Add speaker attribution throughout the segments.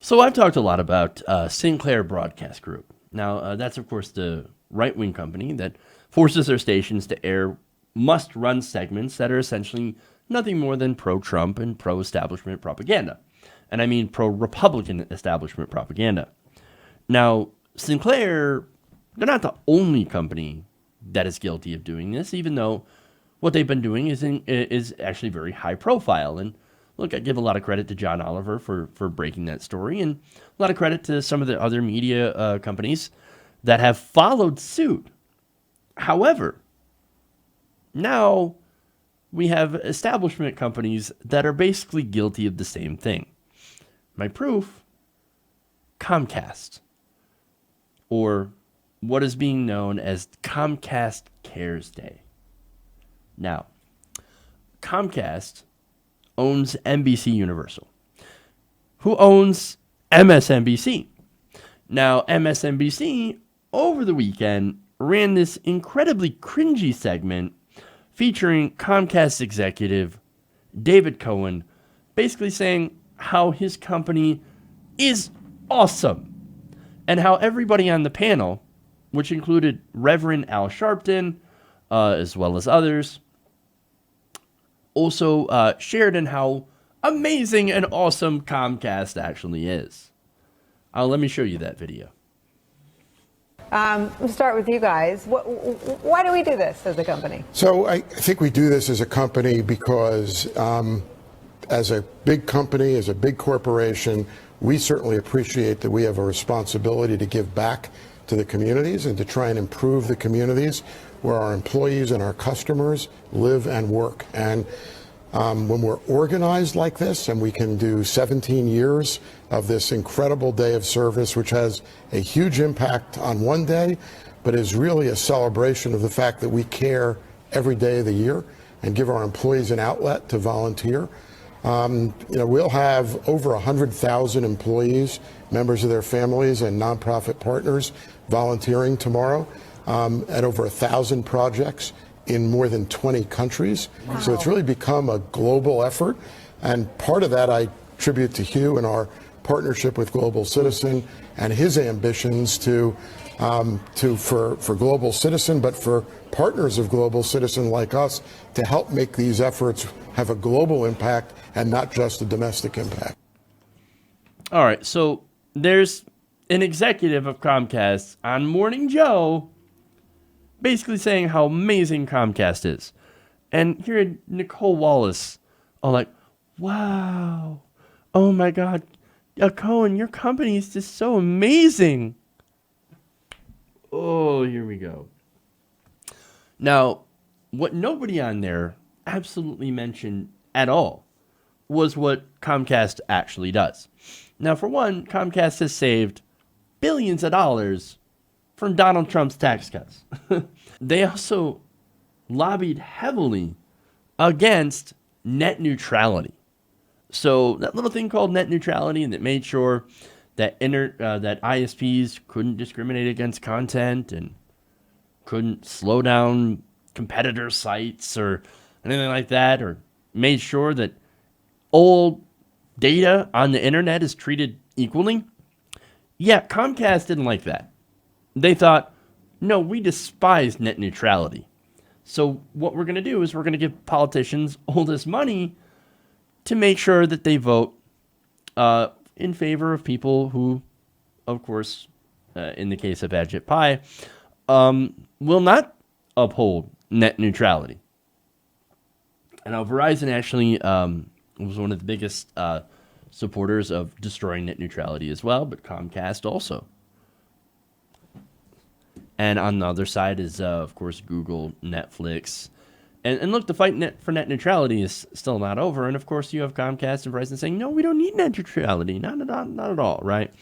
Speaker 1: So I've talked a lot about Sinclair Broadcast Group. Now, that's, of course, the right-wing company that forces their stations to air must-run segments that are essentially nothing more than pro-Trump and pro-establishment propaganda. And I mean pro-Republican establishment propaganda. Now, Sinclair, they're not the only company that is guilty of doing this, even though what they've been doing is actually very high profile. And look, I give a lot of credit to John Oliver for breaking that story, and a lot of credit to some of the other media companies that have followed suit. However, now we have establishment companies that are basically guilty of the same thing. My proof, Comcast, or what is being known as Comcast Cares Day. Now, Comcast owns NBC Universal, who owns MSNBC. Now, MSNBC, over the weekend, ran this incredibly cringy segment featuring Comcast executive David Cohen, basically saying how his company is awesome, and how everybody on the panel, which included Reverend Al Sharpton, as well as others, also shared in how amazing and awesome Comcast actually is. Let me show you that video.
Speaker 2: We'll start with you guys. Why do we do this as a company?
Speaker 3: So I think we do this as a company because as a big company, as a big corporation, we certainly appreciate that we have a responsibility to give back to the communities and to try and improve the communities where our employees and our customers live and work. And when we're organized like this and we can do 17 years of this incredible day of service, which has a huge impact on one day, but is really a celebration of the fact that we care every day of the year and give our employees an outlet to volunteer. We'll have over 100,000 employees, members of their families, and nonprofit partners volunteering tomorrow at over 1,000 projects in more than 20 countries. Wow. So it's really become a global effort. And part of that I attribute to Hugh and our partnership with Global Citizen and his ambitions for Global Citizen, but for partners of Global Citizen like us to help make these efforts have a global impact and not just a domestic impact.
Speaker 1: All right, so there's an executive of Comcast on Morning Joe basically saying how amazing Comcast is. And here Nicole Wallace, like, wow, oh my God, Cohen, your company is just so amazing. Oh, here we go. Now, what nobody on there absolutely mentioned at all was what Comcast actually does. Now, for one, Comcast has saved billions of dollars from Donald Trump's tax cuts. They also lobbied heavily against net neutrality. So that little thing called net neutrality, and that made sure that that ISPs couldn't discriminate against content and couldn't slow down competitor sites or anything like that, or made sure that all data on the internet is treated equally. Yeah, Comcast didn't like that. They thought, no, we despise net neutrality. So what we're going to do is we're going to give politicians all this money to make sure that they vote in favor of people who, of course, in the case of Ajit Pai, will not uphold net neutrality. And now Verizon actually was one of the biggest supporters of destroying net neutrality as well, but Comcast also. And on the other side is, of course, Google, Netflix. And look, the fight for net neutrality is still not over. And, of course, you have Comcast and Verizon saying, no, we don't need net neutrality. Not at all, right?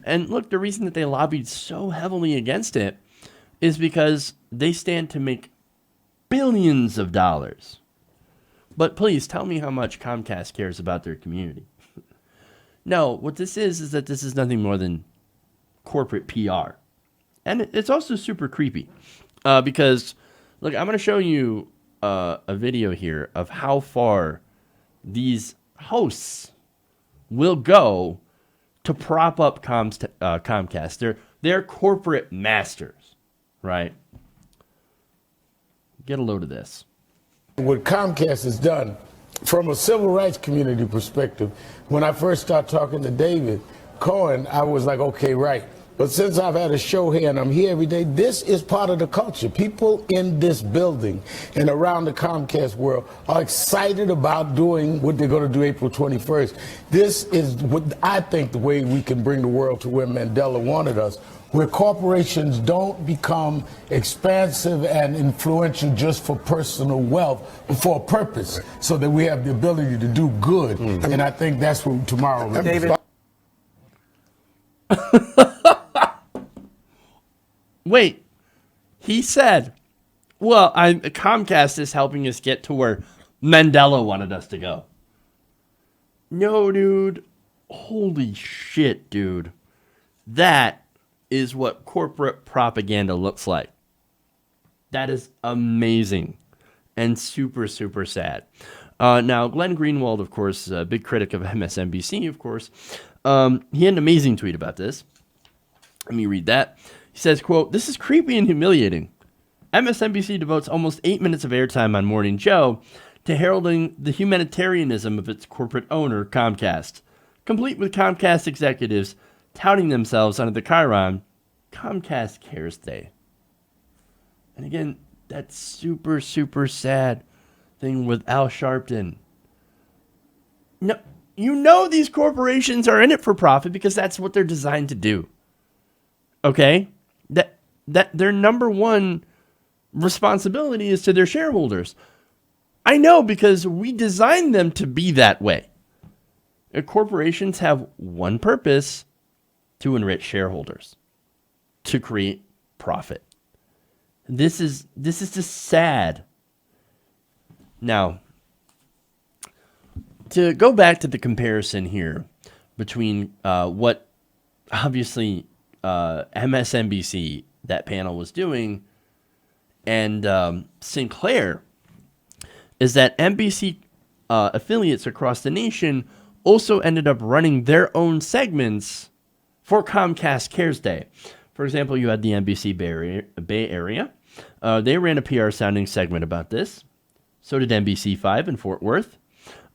Speaker 1: And, look, the reason that they lobbied so heavily against it is because they stand to make billions of dollars. But please tell me how much Comcast cares about their community. No, what this is that this is nothing more than corporate PR. And it's also super creepy because, look, I'm going to show you a video here of how far these hosts will go to prop up Comcast. They're corporate masters, right? Get a load of this.
Speaker 4: What Comcast has done from a civil rights community perspective, when I first started talking to David Cohen, I was like, okay, right. But since I've had a show here and I'm here every day, this is part of the culture. People in this building and around the Comcast world are excited about doing what they're going to do April 21st. This is what I think the way we can bring the world to where Mandela wanted us, where corporations don't become expansive and influential just for personal wealth, but for a purpose, so that we have the ability to do good. And I think that's what tomorrow is.
Speaker 2: David.
Speaker 1: Wait, he said, well, Comcast is helping us get to where Mandela wanted us to go. No, dude. Holy shit, dude. That is what corporate propaganda looks like. That is amazing and super, super sad. Now, Glenn Greenwald, of course, a big critic of MSNBC, of course, he had an amazing tweet about this. Let me read that. He says, quote, "This is creepy and humiliating. MSNBC devotes almost 8 minutes of airtime on Morning Joe to heralding the humanitarianism of its corporate owner, Comcast, complete with Comcast executives touting themselves under the chyron, Comcast Cares Day." And again, that super, super sad thing with Al Sharpton. No, you know these corporations are in it for profit because that's what they're designed to do. Okay? That their number one responsibility is to their shareholders. I know, because we designed them to be that way. Corporations have one purpose: to enrich shareholders, to create profit. This is just sad. Now, to go back to the comparison here between what obviously MSNBC, that panel, was doing, and Sinclair, is that NBC affiliates across the nation also ended up running their own segments for Comcast Cares Day. For example, you had the NBC Bay Area. They ran a PR sounding segment about this. So did NBC5 in Fort Worth,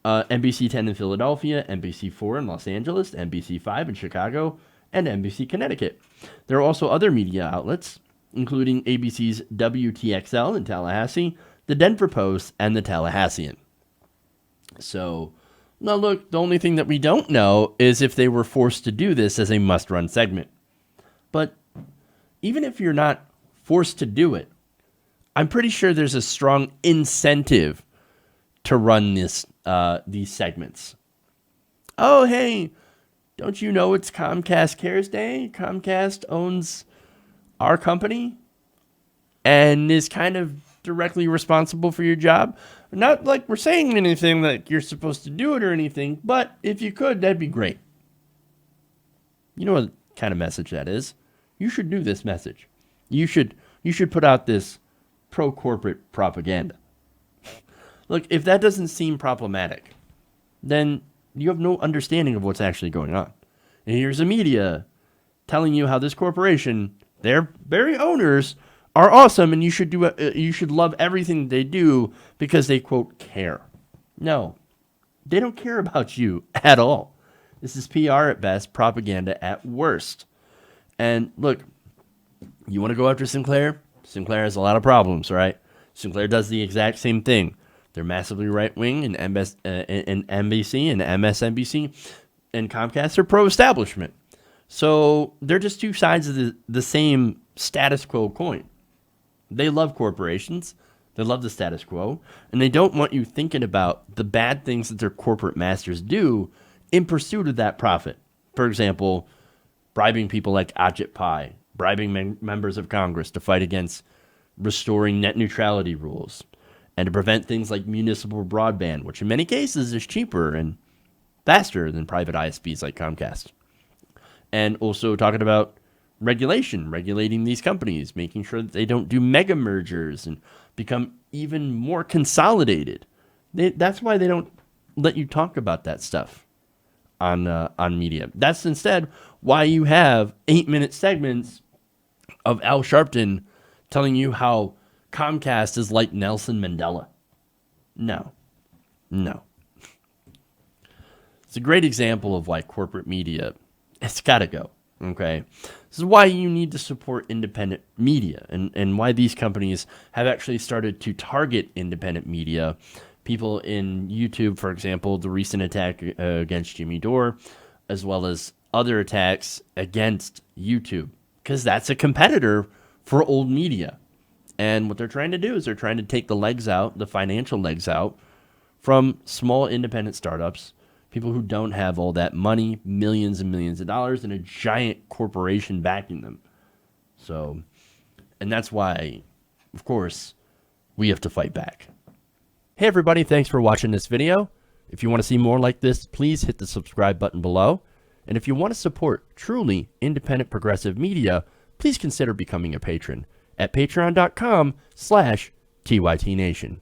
Speaker 1: NBC10 in Philadelphia, NBC4 in Los Angeles, NBC5 in Chicago, and NBC Connecticut. There are also other media outlets, including ABC's WTXL in Tallahassee, the Denver Post, and the Tallahassean. So, now look, the only thing that we don't know is if they were forced to do this as a must-run segment. But even if you're not forced to do it, I'm pretty sure there's a strong incentive to run these segments. Oh, hey, don't you know it's Comcast Cares Day? Comcast owns our company and is kind of directly responsible for your job. Not like we're saying anything like you're supposed to do it or anything, but if you could, that'd be great. You know what kind of message that is? You should do this message. You should put out this pro-corporate propaganda. Look, if that doesn't seem problematic, then you have no understanding of what's actually going on. And here's the media telling you how this corporation, their very owners, are awesome, and you should love everything they do because they, quote, care. No, they don't care about you at all. This is PR at best, propaganda at worst. And look, you want to go after Sinclair? Sinclair has a lot of problems, right? Sinclair does the exact same thing. They're massively right-wing, and NBC and MSNBC and Comcast are pro-establishment. So they're just two sides of the same status quo coin. They love corporations, they love the status quo, and they don't want you thinking about the bad things that their corporate masters do in pursuit of that profit. For example, bribing people like Ajit Pai, bribing members of Congress to fight against restoring net neutrality rules, and to prevent things like municipal broadband, which in many cases is cheaper and faster than private ISPs like Comcast. And also talking about regulating these companies, making sure that they don't do mega mergers and become even more consolidated. That's why they don't let you talk about that stuff. on media. That's instead why you have 8-minute segments of Al Sharpton telling you how Comcast is like Nelson Mandela. No. It's a great example of why corporate media, it's got to go. Okay. This is why you need to support independent media, and why these companies have actually started to target independent media. People in YouTube, for example, the recent attack against Jimmy Dore, as well as other attacks against YouTube, because that's a competitor for old media. And what they're trying to do is they're trying to take the legs out, the financial legs out, from small independent startups, people who don't have all that money, millions and millions of dollars, and a giant corporation backing them. So, and that's why, of course, we have to fight back. Hey everybody, thanks for watching this video. If you want to see more like this, please hit the subscribe button below. And if you want to support truly independent progressive media, please consider becoming a patron at patreon.com/TYTNation.